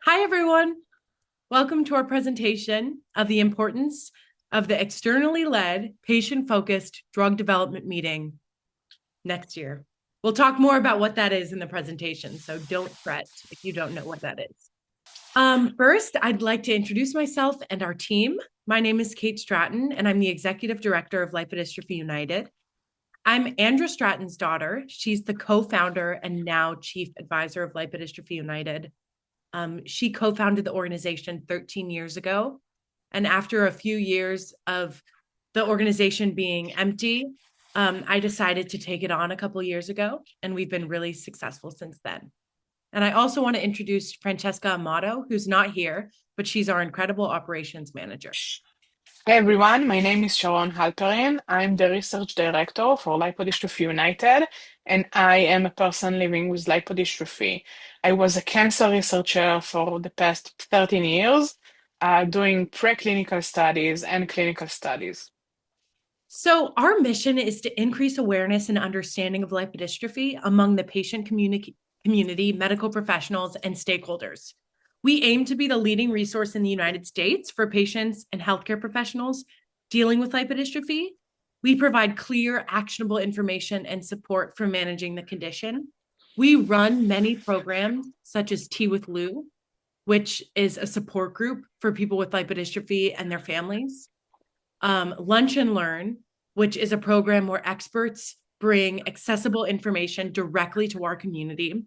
Hi, everyone. Welcome to our presentation of the importance of the externally led, patient-focused drug development meeting next year. We'll talk more about what that is in the presentation, so don't fret if you don't know what that is. First, I'd like to introduce myself and our team. My name is Kate Stratton, and I'm the Executive Director of Lipodystrophy United. I'm Andrew Stratton's daughter. She's the co-founder and now Chief Advisor of Lipodystrophy United. She co-founded the organization 13 years ago. And after a few years of the organization being empty, I decided to take it on a couple of years ago, and we've been really successful since then. And I also want to introduce Francesca Amato, who's not here, but she's our incredible operations manager. Hey everyone, my name is Sharon Halperin. I'm the research director for Lipodystrophy United, and I am a person living with lipodystrophy. I was a cancer researcher for the past 13 years, doing preclinical studies and clinical studies. So our mission is to increase awareness and understanding of lipodystrophy among the patient community, medical professionals, and stakeholders. We aim to be the leading resource in the United States for patients and healthcare professionals dealing with lipodystrophy. We provide clear, actionable information and support for managing the condition. We run many programs, such as Tea with Lou, which is a support group for people with lipodystrophy and their families. Lunch and Learn, which is a program where experts bring accessible information directly to our community.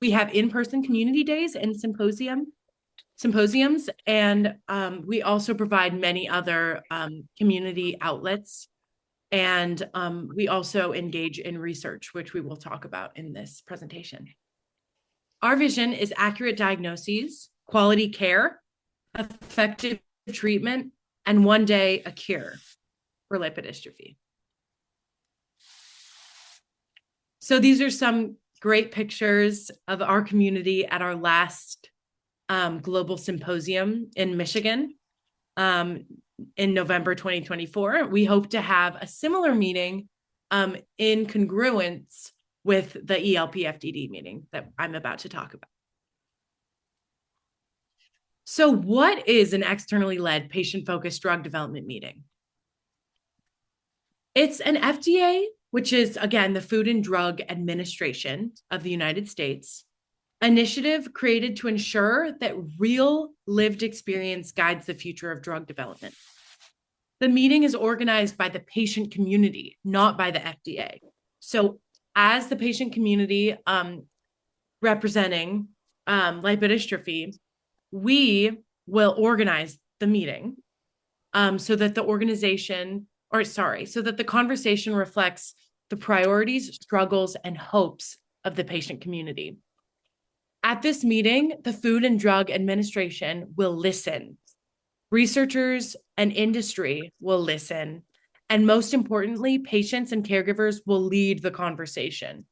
We have in-person community days and symposiums, and we also provide many other community outlets. And we also engage in research, which we will talk about in this presentation. Our vision is accurate diagnoses, quality care, effective treatment, and one day a cure for lipodystrophy. So these are some great pictures of our community at our last global symposium in Michigan in November 2024. We hope to have a similar meeting in congruence with the EL-PFDD meeting that I'm about to talk about. So what is an externally led patient-focused drug development meeting? It's an FDA, which is, again, the Food and Drug Administration of the United States, initiative created to ensure that real lived experience guides the future of drug development. The meeting is organized by the patient community, not by the FDA. So as the patient community representing lipodystrophy, we will organize the meeting so that the conversation reflects the priorities, struggles, and hopes of the patient community. At this meeting, the Food and Drug Administration will listen. Researchers and industry will listen. And most importantly, patients and caregivers will lead the conversation.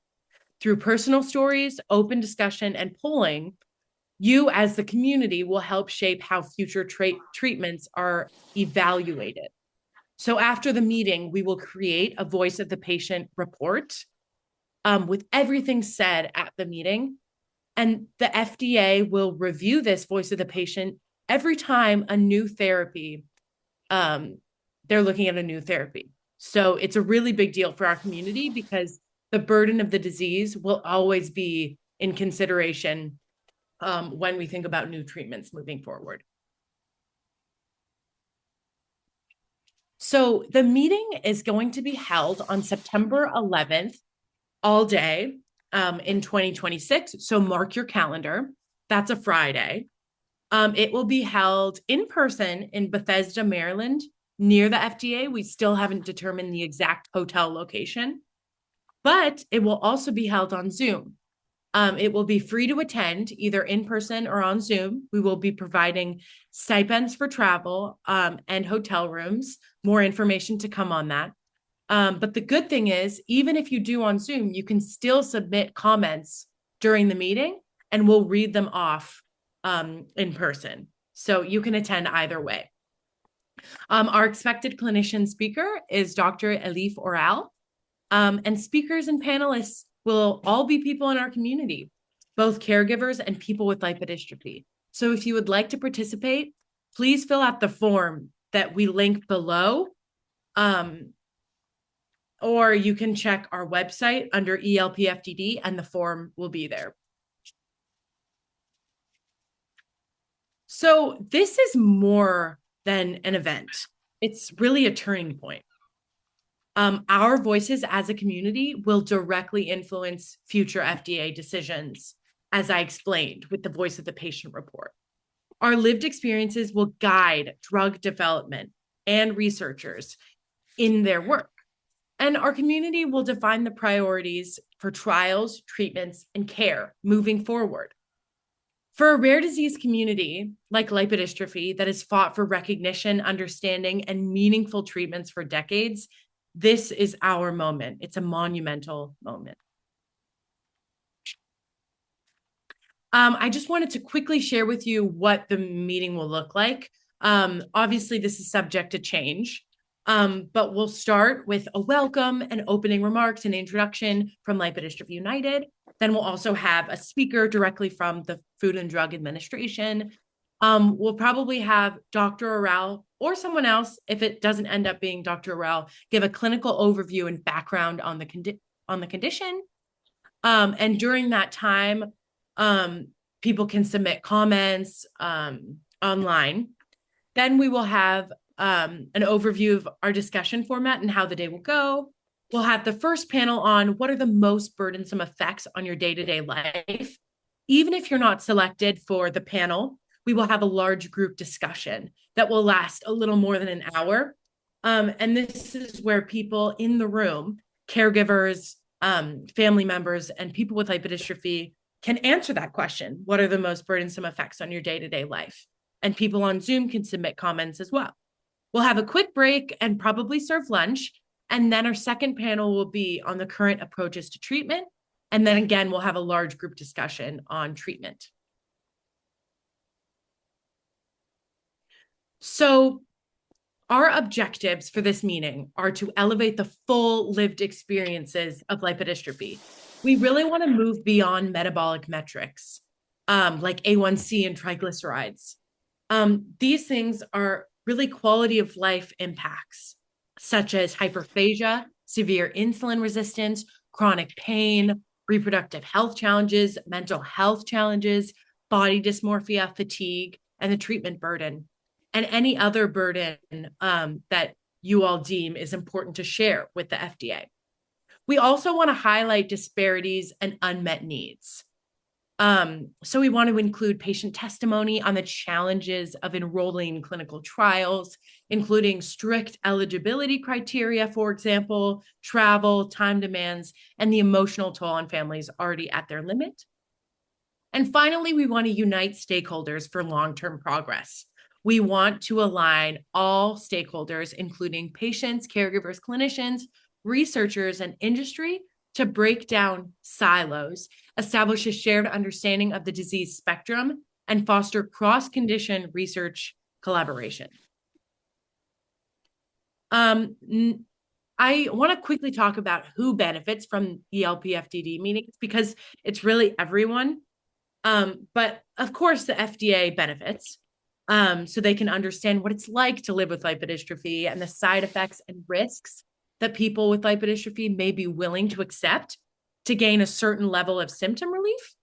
Through personal stories, open discussion, and polling, you as the community will help shape how future treatments are evaluated. So after the meeting, we will create a voice of the patient report with everything said at the meeting. And the FDA will review this voice of the patient every time a new therapy, they're looking at a new therapy. So it's a really big deal for our community because the burden of the disease will always be in consideration when we think about new treatments moving forward. So the meeting is going to be held on September 11th, all day in 2026. So mark your calendar. That's a Friday. It will be held in person in Bethesda, Maryland, near the FDA. We still haven't determined the exact hotel location, but it will also be held on Zoom. It will be free to attend either in person or on Zoom. We will be providing stipends for travel and hotel rooms. More information to come on that. But the good thing is, even if you do on Zoom, you can still submit comments during the meeting and we'll read them off in person. So you can attend either way. Our expected clinician speaker is Dr. Elif Oral, and speakers and panelists will all be people in our community. both caregivers and people with lipodystrophy. So if you would like to participate, please fill out the form that we link below. Or you can check our website under EL-PFDD and the form will be there. So this is more than an event. It's really a turning point. Our voices as a community will directly influence future FDA decisions, as I explained with the Voice of the Patient report. Our lived experiences will guide drug development and researchers in their work. And our community will define the priorities for trials, treatments, and care moving forward. For a rare disease community like lipodystrophy that has fought for recognition, understanding, and meaningful treatments for decades, this is our moment. It's a monumental moment. I just wanted to quickly share with you what the meeting will look like. Obviously, this is subject to change, but we'll start with a welcome and opening remarks and introduction from Lipodystrophy United. Then we'll also have a speaker directly from the Food and Drug Administration. We'll probably have Dr. Orell or someone else, if it doesn't end up being Dr. Orell, give a clinical overview and background on the condition. And during that time, people can submit comments online. Then we will have an overview of our discussion format and how the day will go. We'll have the first panel on what are the most burdensome effects on your day-to-day life. Even if you're not selected for the panel, we will have a large group discussion that will last a little more than an hour. And this is where people in the room, caregivers, family members, and people with lipodystrophy can answer that question. What are the most burdensome effects on your day-to-day life? And people on Zoom can submit comments as well. We'll have a quick break and probably serve lunch. And then our second panel will be on the current approaches to treatment. And then again, we'll have a large group discussion on treatment. So our objectives for this meeting are to elevate the full lived experiences of lipodystrophy. We really want to move beyond metabolic metrics, like A1C and triglycerides. These things are really quality of life impacts, such as hyperphagia, severe insulin resistance, chronic pain, reproductive health challenges, mental health challenges, body dysmorphia, fatigue, and the treatment burden, and any other burden that you all deem is important to share with the FDA. We also want to highlight disparities and unmet needs. So we want to include patient testimony on the challenges of enrolling in clinical trials, including strict eligibility criteria, for example, travel, time demands, and the emotional toll on families already at their limit. And finally, we want to unite stakeholders for long-term progress. We want to align all stakeholders, including patients, caregivers, clinicians, researchers, and industry, to break down silos, establish a shared understanding of the disease spectrum, and foster cross-condition research collaboration. I want to quickly talk about who benefits from EL-PFDD meetings because it's really everyone. But of course, the FDA benefits. So they can understand what it's like to live with lipodystrophy and the side effects and risks that people with lipodystrophy may be willing to accept to gain a certain level of symptom relief.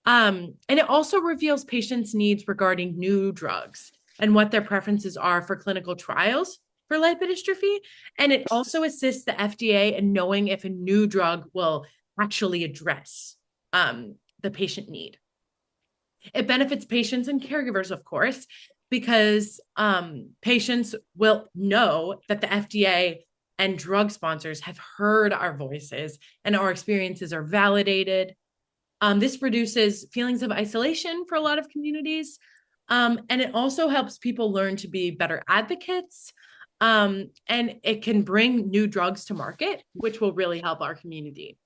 And it also reveals patients' needs regarding new drugs and what their preferences are for clinical trials for lipodystrophy. And it also assists the FDA in knowing if a new drug will actually address the patient need. It benefits patients and caregivers, of course, because patients will know that the FDA and drug sponsors have heard our voices and our experiences are validated. This reduces feelings of isolation for a lot of communities. And it also helps people learn to be better advocates. And it can bring new drugs to market, which will really help our community.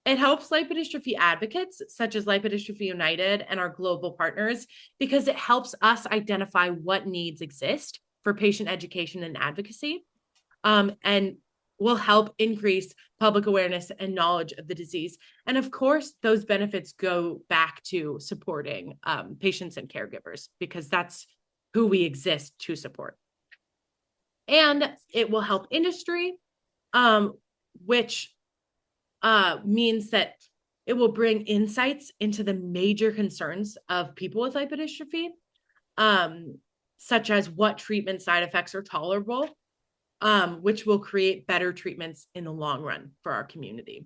It helps lipodystrophy advocates, such as Lipodystrophy United and our global partners, because it helps us identify what needs exist for patient education and advocacy. And will help increase public awareness and knowledge of the disease. And of course, those benefits go back to supporting patients and caregivers, because that's who we exist to support. And it will help industry, which means that it will bring insights into the major concerns of people with lipodystrophy, such as what treatment side effects are tolerable, which will create better treatments in the long run for our community.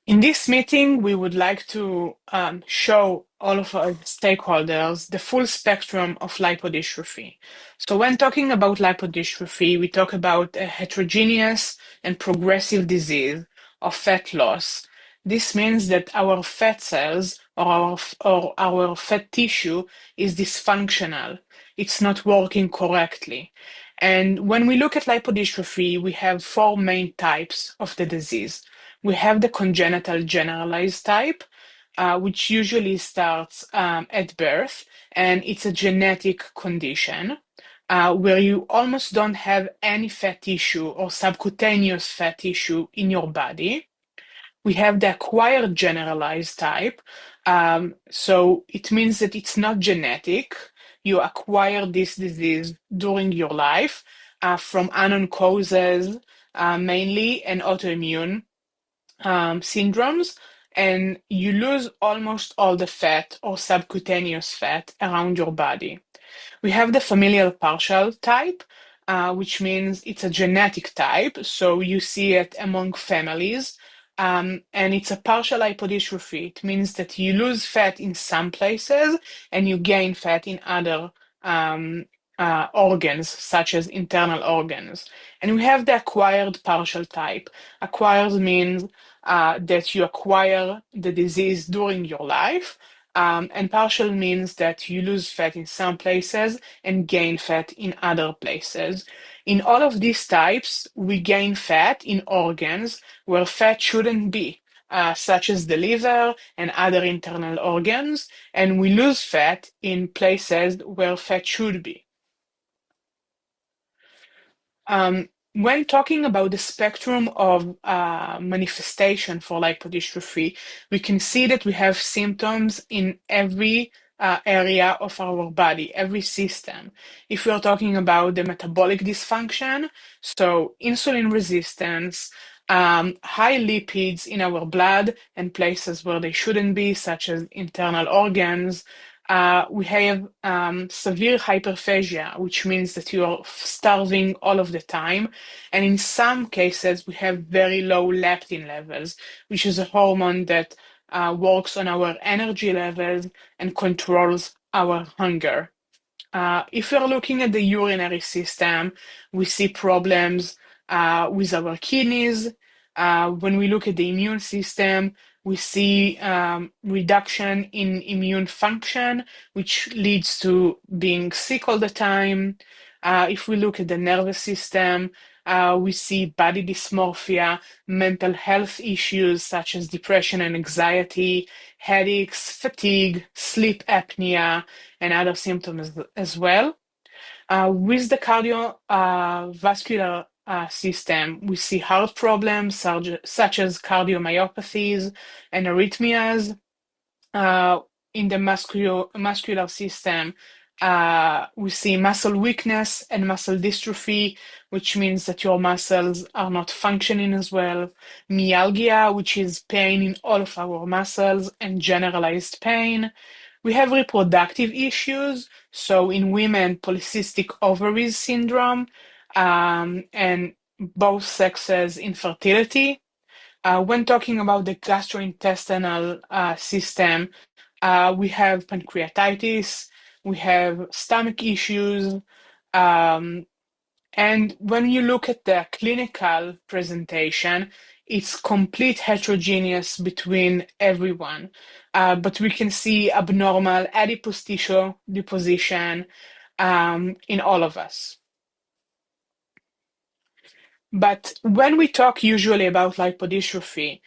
In this meeting, we would like to show all of our stakeholders the full spectrum of lipodystrophy. So when talking about lipodystrophy, we talk about a heterogeneous and progressive disease of fat loss. This means that our fat cells or our fat tissue is dysfunctional. It's not working correctly. And when we look at lipodystrophy, we have four main types of the disease. We have the congenital generalized type, which usually starts at birth, and it's a genetic condition where you almost don't have any fat tissue or subcutaneous fat tissue in your body. We have the acquired generalized type, so it means that it's not genetic. You acquire this disease during your life from unknown causes, mainly, and autoimmune syndromes, and you lose almost all the fat or subcutaneous fat around your body. We have the familial partial type, which means it's a genetic type, so you see it among families, and it's a partial lipodystrophy. It means that you lose fat in some places and you gain fat in other organs, such as internal organs. And we have the acquired partial type. Acquired means that you acquire the disease during your life, and partial means that you lose fat in some places and gain fat in other places. In all of these types, we gain fat in organs where fat shouldn't be, such as the liver and other internal organs, and we lose fat in places where fat should be. When talking about the spectrum of manifestation for lipodystrophy, we can see that we have symptoms in every area of our body, every system. If we are talking about the metabolic dysfunction, so insulin resistance, high lipids in our blood and places where they shouldn't be, such as internal organs, we have severe hyperphagia, which means that you are starving all of the time. And in some cases, we have very low leptin levels, which is a hormone that works on our energy levels and controls our hunger. If we're looking at the urinary system, we see problems with our kidneys. When we look at the immune system, we see reduction in immune function, which leads to being sick all the time. If we look at the nervous system, we see body dysmorphia, mental health issues such as depression and anxiety, headaches, fatigue, sleep apnea, and other symptoms as well. With the cardiovascular system, we see heart problems such as cardiomyopathies and arrhythmias. In the muscular system, we see muscle weakness and muscle dystrophy, which means that your muscles are not functioning as well. Myalgia, which is pain in all of our muscles, and generalized pain. We have reproductive issues. So in women, polycystic ovaries syndrome, and both sexes infertility. When talking about the gastrointestinal system, we have pancreatitis, we have stomach issues, and when you look at the clinical presentation, it's complete heterogeneous between everyone. But we can see abnormal adipose tissue deposition in all of us. But when we talk usually about lipodystrophy,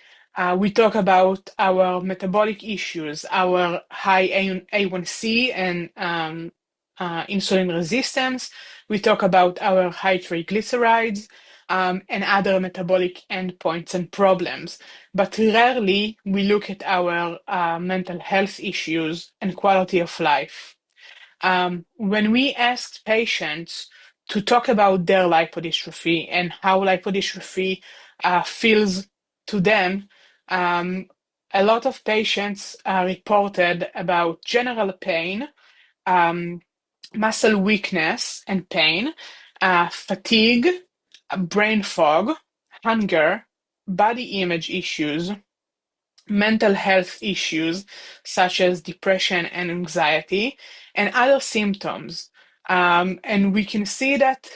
we talk about our metabolic issues, our high A1C and insulin resistance. We talk about our high triglycerides and other metabolic endpoints and problems. But rarely we look at our mental health issues and quality of life. When we asked patients to talk about their lipodystrophy and how lipodystrophy feels to them, a lot of patients reported about general pain, muscle weakness and pain, fatigue, brain fog, hunger, body image issues, mental health issues such as depression and anxiety, and other symptoms. And we can see that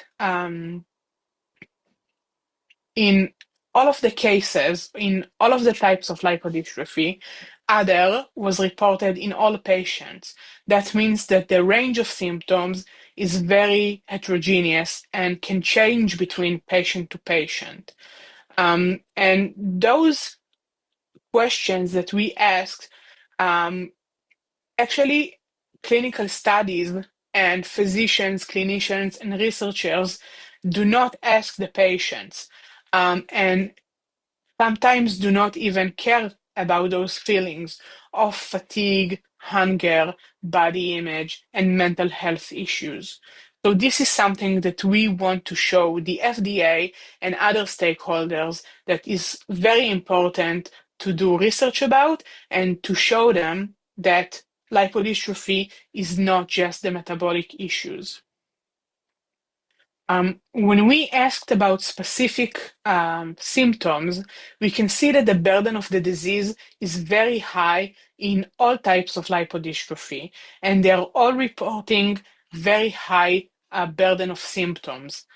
in all of the cases, in all of the types of lipodystrophy, other was reported in all patients. That means that the range of symptoms is very heterogeneous and can change between patient to patient. And those questions that we asked, actually, clinical studies and physicians, clinicians, and researchers do not ask the patients, and sometimes do not even care about those feelings of fatigue, hunger, body image, and mental health issues. So this is something that we want to show the FDA and other stakeholders that is very important to do research about and to show them that lipodystrophy is not just the metabolic issues. When we asked about specific symptoms, we can see that the burden of the disease is very high in all types of lipodystrophy, and they are all reporting very high burden of symptoms,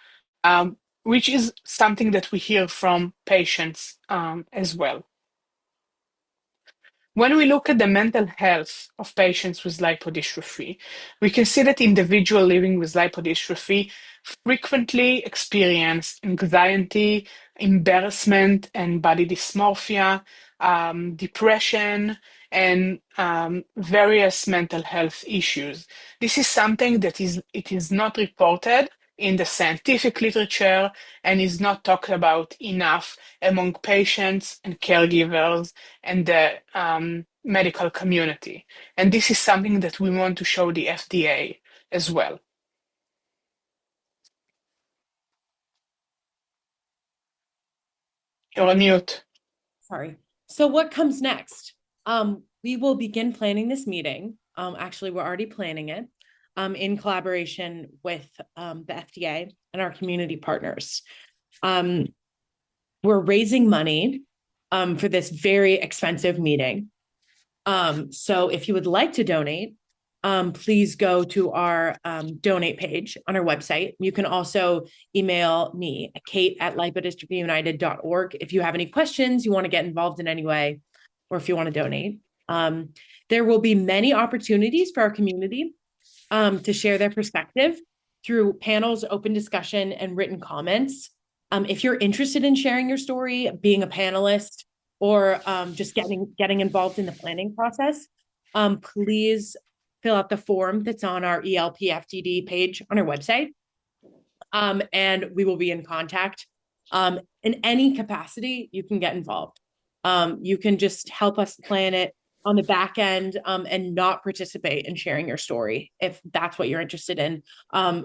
which is something that we hear from patients as well. When we look at the mental health of patients with lipodystrophy, we can see that individuals living with lipodystrophy frequently experience anxiety, embarrassment, and body dysmorphia, depression, and various mental health issues. This is something that it is not reported in the scientific literature and is not talked about enough among patients and caregivers and the medical community. And this is something that we want to show the FDA as well. You're on mute. Sorry. So what comes next? We will begin planning this meeting. Actually, we're already planning it in collaboration with the FDA and our community partners. We're raising money for this very expensive meeting. So if you would like to donate, please go to our donate page on our website. You can also email me, kate@lipodystrophyunited.org, if you have any questions, you want to get involved in any way, or if you want to donate. There will be many opportunities for our community to share their perspective through panels, open discussion, and written comments. If you're interested in sharing your story, being a panelist, or just getting involved in the planning process, please fill out the form that's on our EL-PFDD page on our website, and we will be in contact. In any capacity, you can get involved. You can just help us plan it on the back end and not participate in sharing your story if that's what you're interested in.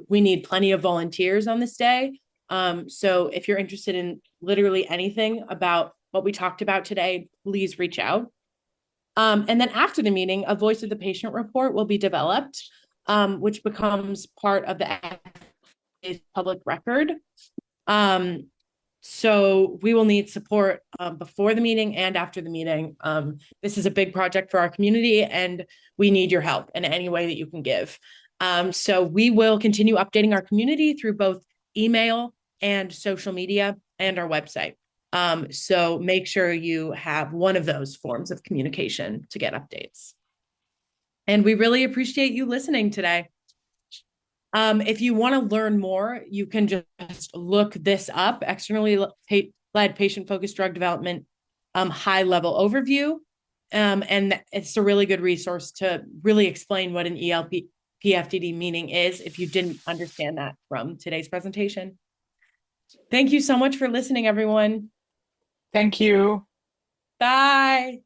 We need plenty of volunteers on this day. So if you're interested in literally anything about what we talked about today, please reach out. And then after the meeting, a voice of the patient report will be developed, which becomes part of the public record. So we will need support before the meeting and after the meeting. This is a big project for our community, and we need your help in any way that you can give. So we will continue updating our community through both email and social media and our website. So make sure you have one of those forms of communication to get updates. And we really appreciate you listening today. If you want to learn more, you can just look this up, externally led patient-focused drug development high-level overview. And it's a really good resource to really explain what an EL-PFDD PFDD meeting is if you didn't understand that from today's presentation. Thank you so much for listening, everyone. Thank you. Bye.